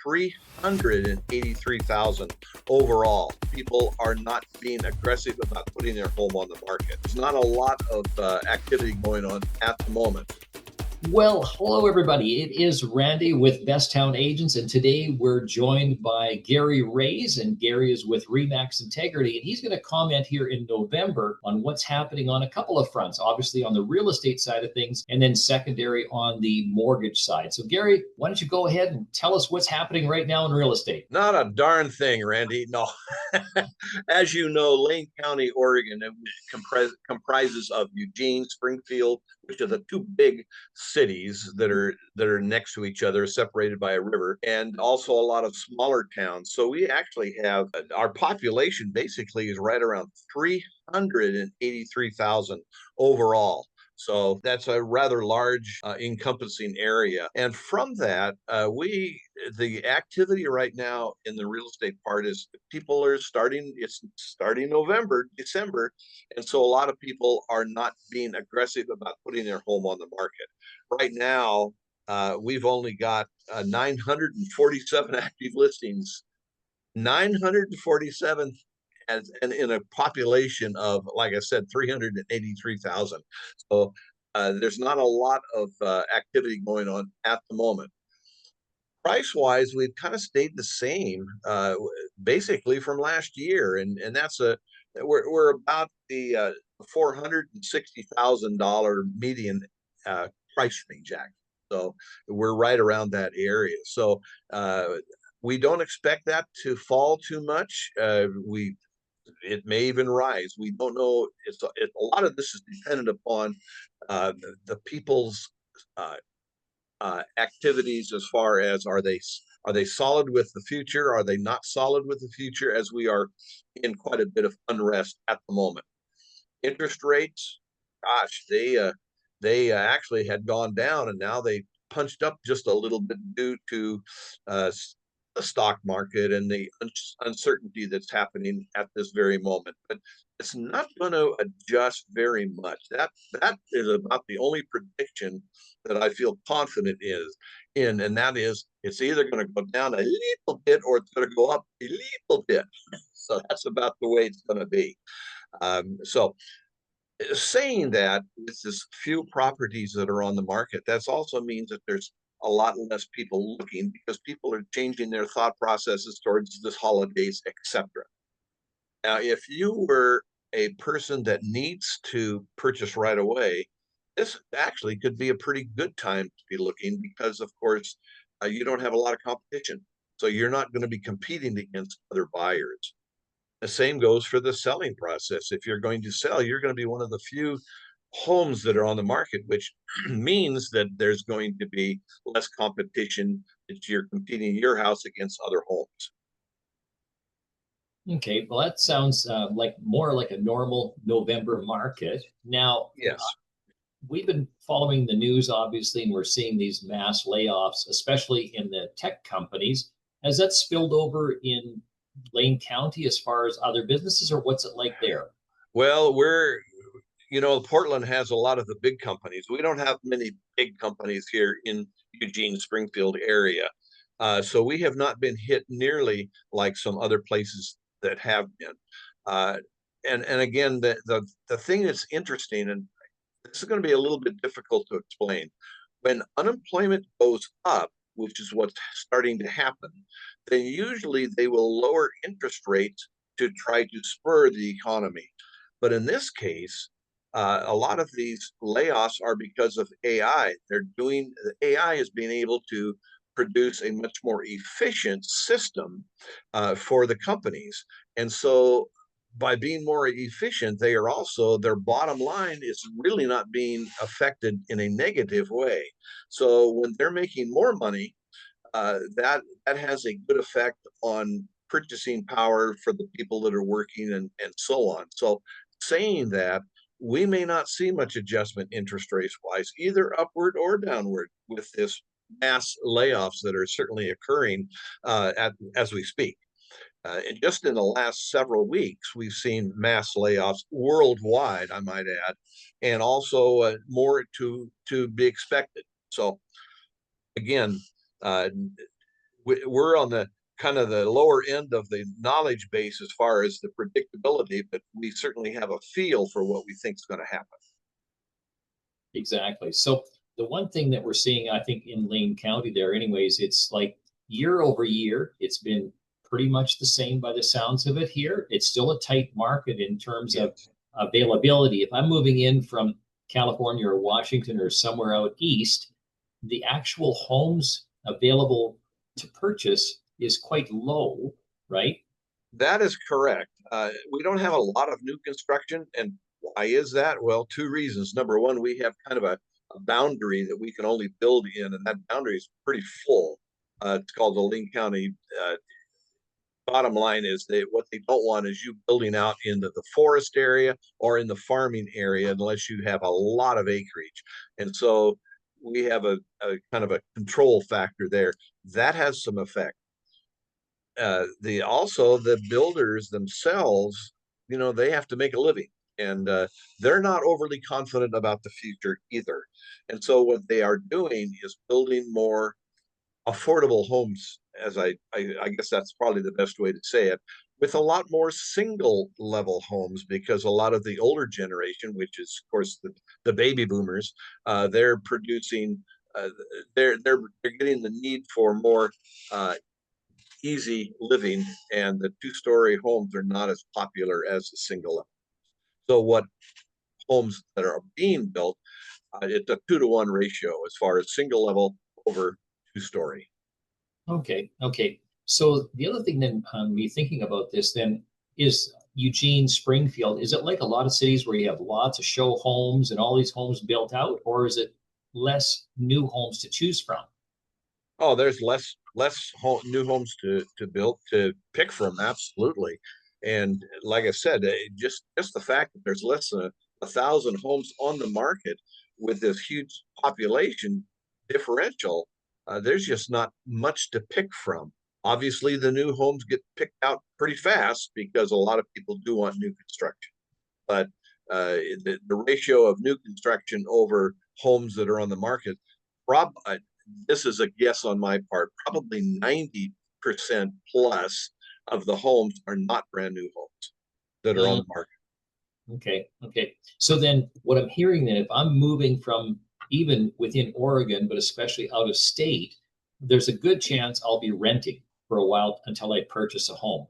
383,000 overall. People are not being aggressive about putting their home on the market. There's not a lot of activity going on at the moment. Well, hello everybody. It is Randy with Best Town Agents, and today we're joined by Gary Raze, and Gary is with Remax Integrity, and he's going to comment here in November on what's happening on a couple of fronts, obviously on the real estate side of things, and then secondary on the mortgage side. So Gary, why don't you go ahead and tell us what's happening right now in real estate? Not a darn thing, Randy. No. As you know, Lane County, Oregon, comprises of Eugene, Springfield, which are the two big cities that are next to each other, separated by a river, and also a lot of smaller towns. So we actually have our population basically is right around 383,000 overall. So that's a rather large encompassing area. And from that, the activity right now in the real estate part is people are it's starting November, December. And so a lot of people are not being aggressive about putting their home on the market. Right now, we've only got 947 active listings, 947 and in a population of, like I said, 383,000. So there's not a lot of activity going on at the moment. Price wise, we've kind of stayed the same, basically from last year, and that's we're about the $460,000 median price range, actually. So we're right around that area. So we don't expect that to fall too much. It may even rise. We don't know. A lot of this is dependent upon the people's activities, as far as are they solid with the future? Are they not solid with the future? As we are in quite a bit of unrest at the moment. Interest rates, gosh, they actually had gone down, and now they punched up just a little bit due to the stock market and the uncertainty that's happening at this very moment. But it's not going to adjust very much. That is about the only prediction that I feel confident in, and that is it's either going to go down a little bit or it's going to go up a little bit. So that's about the way it's going to be. So saying that, with this few properties that are on the market, that also means that there's a lot less people looking, because people are changing their thought processes towards the holidays, etc. Now, if you were a person that needs to purchase right away, this actually could be a pretty good time to be looking, because, of course, you don't have a lot of competition. So you're not going to be competing against other buyers. The same goes for the selling process. If you're going to sell, you're going to be one of the few homes that are on the market, which means that there's going to be less competition, that you're competing your house against other homes. Okay, well, that sounds like more like a normal November market. Now, Yes. we've been following the news, obviously, and we're seeing these mass layoffs, especially in the tech companies. Has that spilled over in Lane County as far as other businesses, or what's it like there? Well, Portland has a lot of the big companies. We don't have many big companies here in Eugene, Springfield area. So we have not been hit nearly like some other places that have been. And again, the thing that's interesting, and this is going to be a little bit difficult to explain, when unemployment goes up, which is what's starting to happen, then usually they will lower interest rates to try to spur the economy. But in this case, a lot of these layoffs are because of AI. AI is being able to produce a much more efficient system for the companies. And so by being more efficient, their bottom line is really not being affected in a negative way. So when they're making more money, that has a good effect on purchasing power for the people that are working, and so on. So saying that, we may not see much adjustment interest rates wise, either upward or downward, with this mass layoffs that are certainly occurring as we speak. And just in the last several weeks, we've seen mass layoffs worldwide, I might add, and also more to be expected. So again, we're on the kind of the lower end of the knowledge base as far as the predictability, but we certainly have a feel for what we think is going to happen. Exactly. So the one thing that we're seeing, I think, in Lane County there, anyways, it's like year over year, it's been pretty much the same by the sounds of it here. It's still a tight market in terms of Yes. availability. If I'm moving in from California or Washington or somewhere out east, the actual homes available to purchase is quite low, right? That is correct. We don't have a lot of new construction. And why is that? Well, two reasons. Number one, we have kind of a boundary that we can only build in, and that boundary is pretty full. It's called the Lane County. Bottom line is what they don't want is you building out into the forest area or in the farming area unless you have a lot of acreage. And so we have a kind of a control factor there. That has some effect. The also the builders themselves, they have to make a living, and they're not overly confident about the future either. And so what they are doing is building more affordable homes, as I guess that's probably the best way to say it, with a lot more single level homes, because a lot of the older generation, which is of course the baby boomers, they're producing, uh, they're getting the need for more easy living, and the two-story homes are not as popular as the single level. So what homes that are being built, it's a 2-to-1 ratio as far as single level over two-story. Okay, okay. So the other thing then, me thinking about this then is Eugene, Springfield. Is it like a lot of cities where you have lots of show homes and all these homes built out, or is it less new homes to choose from? Oh, there's less new homes to build to pick from, absolutely. And like I said, just the fact that there's less than 1,000 homes on the market with this huge population differential, there's just not much to pick from. Obviously, the new homes get picked out pretty fast because a lot of people do want new construction. But the ratio of new construction over homes that are on the market, prob this is a guess on my part, probably 90% plus of the homes are not brand new homes that are on Mm, the market. okay, okay. So then what I'm hearing then, if I'm moving from even within Oregon, but especially out of state, there's a good chance I'll be renting for a while until I purchase a home.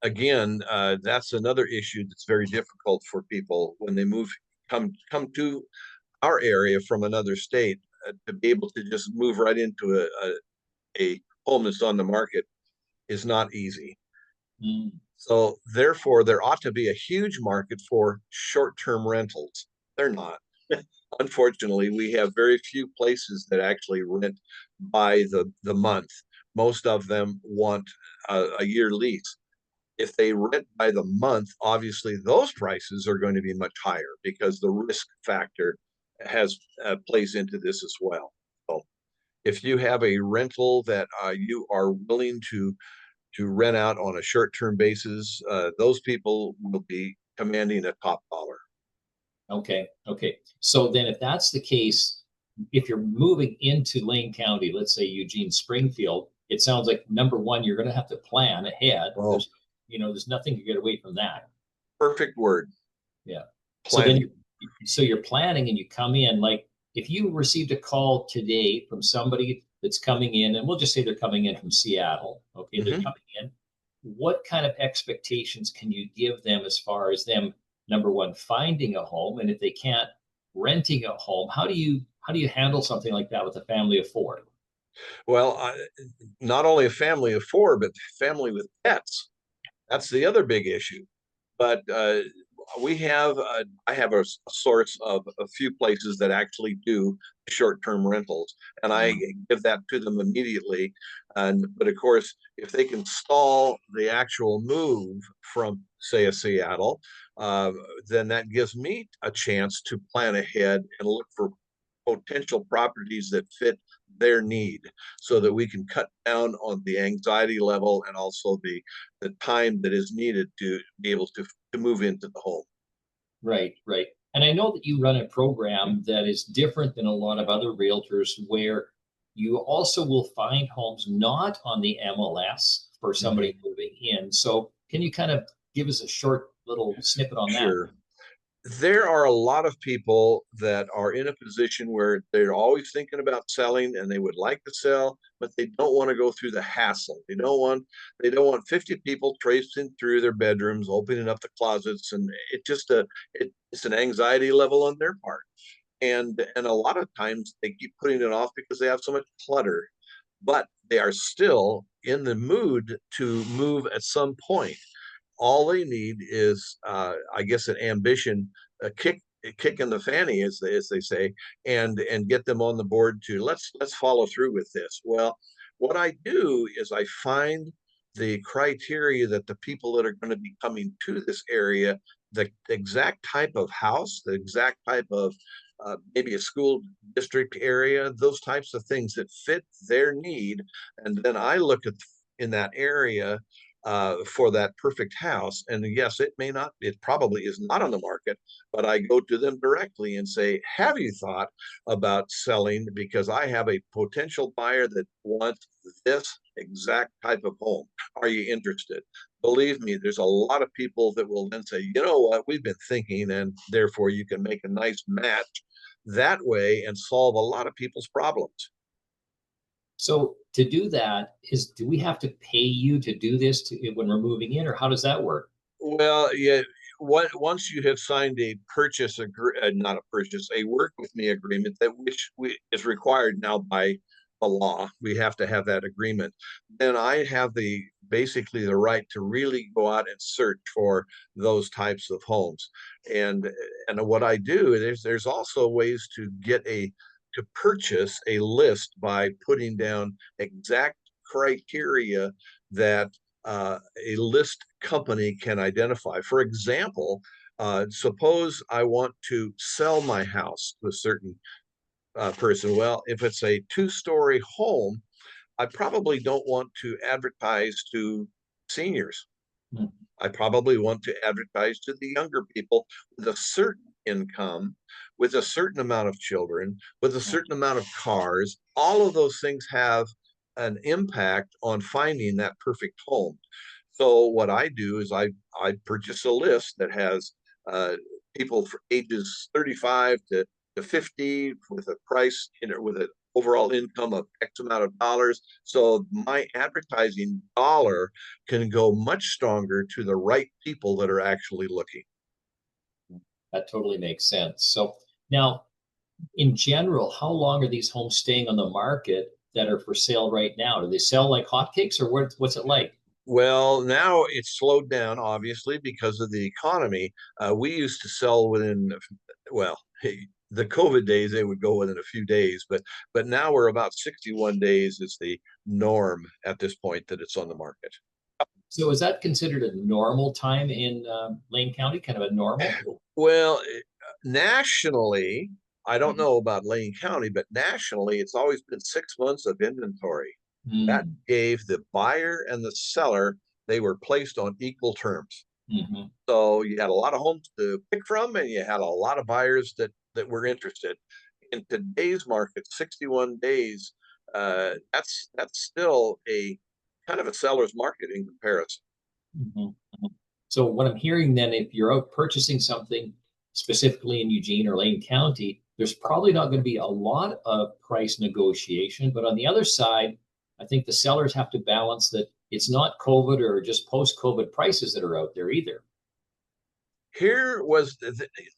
Again, that's another issue that's very difficult for people when they come to our area from another state, to be able to just move right into a home that's on the market is not easy. Mm, So therefore, there ought to be a huge market for short-term rentals. They're not. Unfortunately, we have very few places that actually rent by the month. Most of them want a year lease. If they rent by the month, obviously those prices are going to be much higher because the risk factor has plays into this as well. So if you have a rental that you are willing to rent out on a short-term basis, those people will be commanding a top dollar. okay, okay. So then if that's the case, if you're moving into Lane County, let's say Eugene, Springfield, it sounds like number one, you're going to have to plan ahead. Oh, There's nothing to get away from that. perfect word, Yeah. So then planning. you're planning and you come in like if you received a call today from somebody that's coming in, and we'll just say they're coming in from Seattle. Okay, they're Mhm. coming in. What kind of expectations can you give them as far as them number one finding a home, and if they can't, renting a home? How do you handle something like that with a family of four? Well, not only a family of four, but family with pets. That's the other big issue. But I have a source of a few places that actually do short-term rentals, and I Mm, give that to them immediately. And but of course, if they can stall the actual move from, say, a Seattle, uh, then that gives me a chance to plan ahead and look for potential properties that fit their need, so that we can cut down on the anxiety level and also the time that is needed to be able to move into the home. right, right. And I know that you run a program that is different than a lot of other realtors where you also will find homes not on the MLS for somebody Mhm. moving in. So can you kind of give us a short little snippet on that? Sure. There are a lot of people that are in a position where they're always thinking about selling and they would like to sell, but they don't want to go through the hassle. They don't want 50 people tracing through their bedrooms, opening up the closets, and it's an anxiety level on their part. And a lot of times they keep putting it off because they have so much clutter, but they are still in the mood to move at some point. All they need is, I guess, an ambition, a kick in the fanny, as they say, and get them on the board to let's follow through with this. Well, what I do is I find the criteria that the people that are going to be coming to this area, the exact type of house, the exact type of maybe a school district area, those types of things that fit their need, and then I look at in that area for that perfect house. And yes, it probably is not on the market, but I go to them directly and say, have you thought about selling? Because I have a potential buyer that wants this exact type of home. Are you interested? Believe me, there's a lot of people that will then say, you know what, we've been thinking, and therefore you can make a nice match that way and solve a lot of people's problems. So to do that, do we have to pay you to do this when we're moving in, or how does that work? Well, yeah. Once you have signed a not a purchase, a work with me agreement that is required now by the law, we have to have that agreement. Then I have the basically the right to really go out and search for those types of homes. And and what I do is there's also ways to purchase a list by putting down exact criteria that a list company can identify. For example, suppose I want to sell my house to a certain person. Well, if it's a two-story home, I probably don't want to advertise to seniors. Hmm. I probably want to advertise to the younger people with a certain income, with a certain amount of children, with a certain amount of cars. All of those things have an impact on finding that perfect home. So what I do is I purchase a list that has uh, people for ages 35 to 50 with a price, with an overall income of X amount of dollars. So my advertising dollar can go much stronger to the right people that are actually looking. That totally makes sense. So now, in general, how long are these homes staying on the market that are for sale right now? Do they sell like hotcakes, or what's it like? Well, now it's slowed down, obviously, because of the economy. We used to sell within, well, hey, the COVID days, they would go within a few days, but now we're about 61 days is the norm at this point that it's on the market. So is that considered a normal time in Lane County, kind of a normal? Well, nationally, I don't Mhm. know about Lane County, but nationally, it's always been 6 months of inventory. That Mm, gave the buyer and the seller, they were placed on equal terms. mhm. So you had a lot of homes to pick from, and you had a lot of buyers that were interested. In today's market, 61 days, that's still a kind of a seller's market in comparison. Mhm, mhm. So what I'm hearing then, if you're out purchasing something specifically in Eugene or Lane County, there's probably not going to be a lot of price negotiation. But on the other side, I think the sellers have to balance that it's not COVID or just post-COVID prices that are out there either. Here was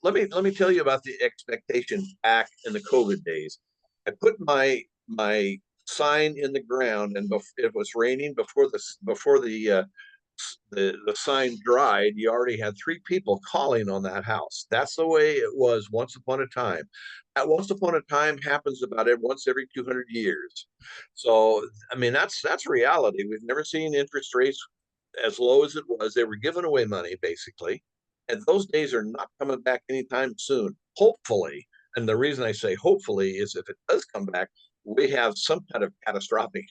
let me tell you about the expectation back in the COVID days. I put my sign in the ground, and it was raining before the sign dried. You already had three people calling on that house. That's the way it was once upon a time. That once upon a time happens about once every 200 years. So I mean that's reality. We've never seen interest rates as low as it was. They were giving away money basically, and those days are not coming back anytime soon. Hopefully, and the reason I say hopefully is if it does come back, we have some kind of catastrophic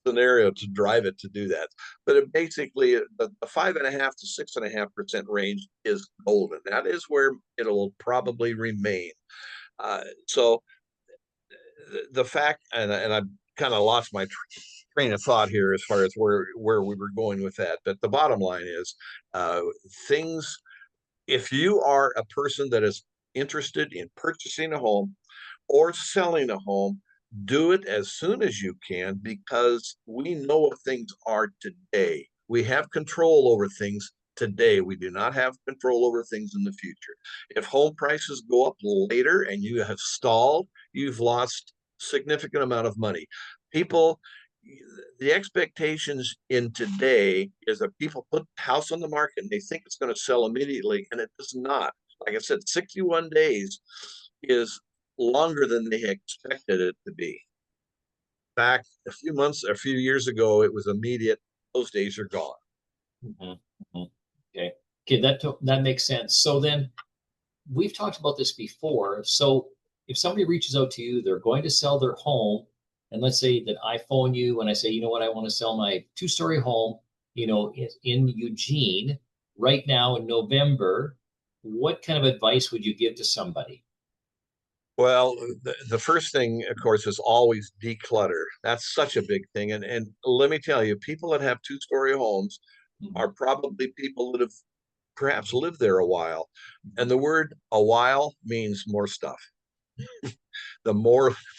scenario to drive it to do that. But basically, the 5.5 to 6.5% range is golden. That is where it'll probably remain. So the fact, and kind of lost my train of thought here as far as where we were going with that. But the bottom line is, things. If you are a person that is interested in purchasing a home or selling a home, do it as soon as you can, because we know what things are today. We have control over things today. We do not have control over things in the future. If home prices go up later and you have stalled, you've lost significant amount of money. People, the expectations in today is that people put the house on the market and they think it's going to sell immediately, and it does not. Like I said, 61 days is longer than they expected it to be. Back a few years ago, it was immediate. Those days are gone. Mm-hmm. Okay. Okay, that makes sense. So then we've talked about this before. So if somebody reaches out to you, they're going to sell their home, and let's say that I phone you and I say, you know what, I want to sell my 2-story home, in Eugene right now in November. What kind of advice would you give to somebody? Well, the first thing, of course, is always declutter. That's such a big thing. And let me tell you, people that have 2-story homes are probably people that have perhaps lived there a while. And the word a while means more stuff. The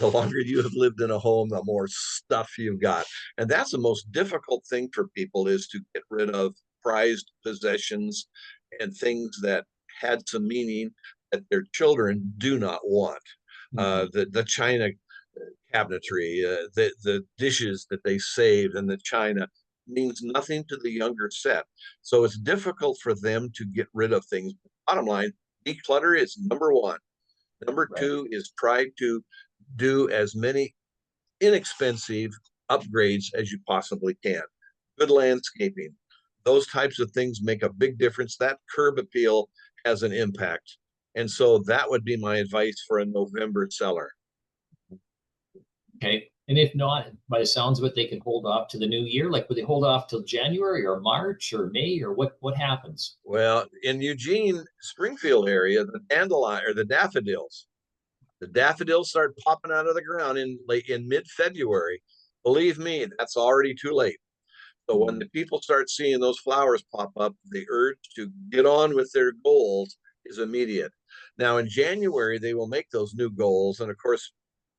longer you have lived in a home, the more stuff you've got. And that's the most difficult thing for people, is to get rid of prized possessions and things that had some meaning that their children do not want. The china cabinetry, the dishes that they saved, and the china means nothing to the younger set. So it's difficult for them to get rid of things. Bottom line, declutter is number one. Number Right. two is try to do as many inexpensive upgrades as you possibly can. Good landscaping, those types of things make a big difference. That curb appeal has an impact. And so that would be my advice for a November seller. Okay. And if not, by the sounds of it, they can hold off to the new year. Like, would they hold off till January or March or May, or what happens? Well, in Eugene, Springfield area, the daffodils start popping out of the ground in mid-February. Believe me, that's already too late. So when the people start seeing those flowers pop up, the urge to get on with their goals is immediate. Now in January, they will make those new goals. And of course,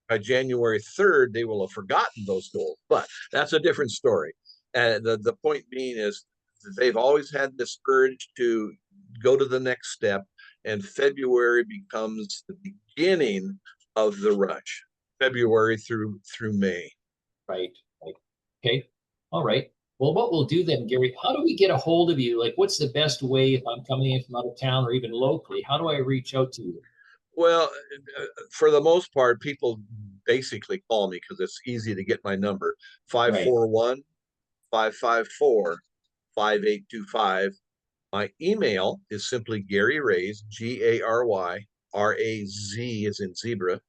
by January 3rd, they will have forgotten those goals, but that's a different story. And the point being is they've always had this urge to go to the next step, and February becomes the beginning of the rush, February through May. Right. Right. Okay. All right. Well, what we'll do then, Gary, how do we get a hold of you? Like, what's the best way if I'm coming in from out of town or even locally? How do I reach out to you? Well, for the most part, people basically call me because it's easy to get my number, Right. 541 554 5825. My email is simply Gary Raze, GaryRaze, is in zebra,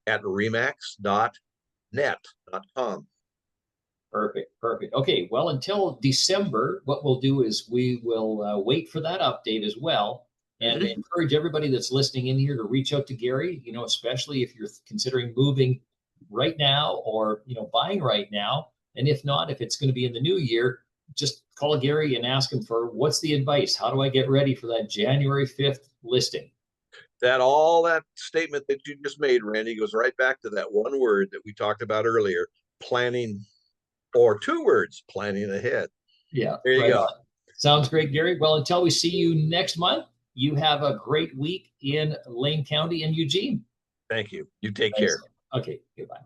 at remax.net.com. Perfect. Perfect. Okay. Well, until December, what we'll do is we will wait for that update as well, and Mm-hmm. encourage everybody that's listening in here to reach out to Gary, especially if you're considering moving right now or, buying right now. And if not, if it's going to be in the new year, just call Gary and ask him for what's the advice? How do I get ready for that January 5th listing? All that statement that you just made, Randy, goes right back to that one word that we talked about earlier, planning, or 2 words, planning ahead. Yeah, There you right go. on. Sounds great, Gary. Well, until we see you next month, you have a great week in Lane County and Eugene. Thank you. You take Thanks. care. Okay, goodbye.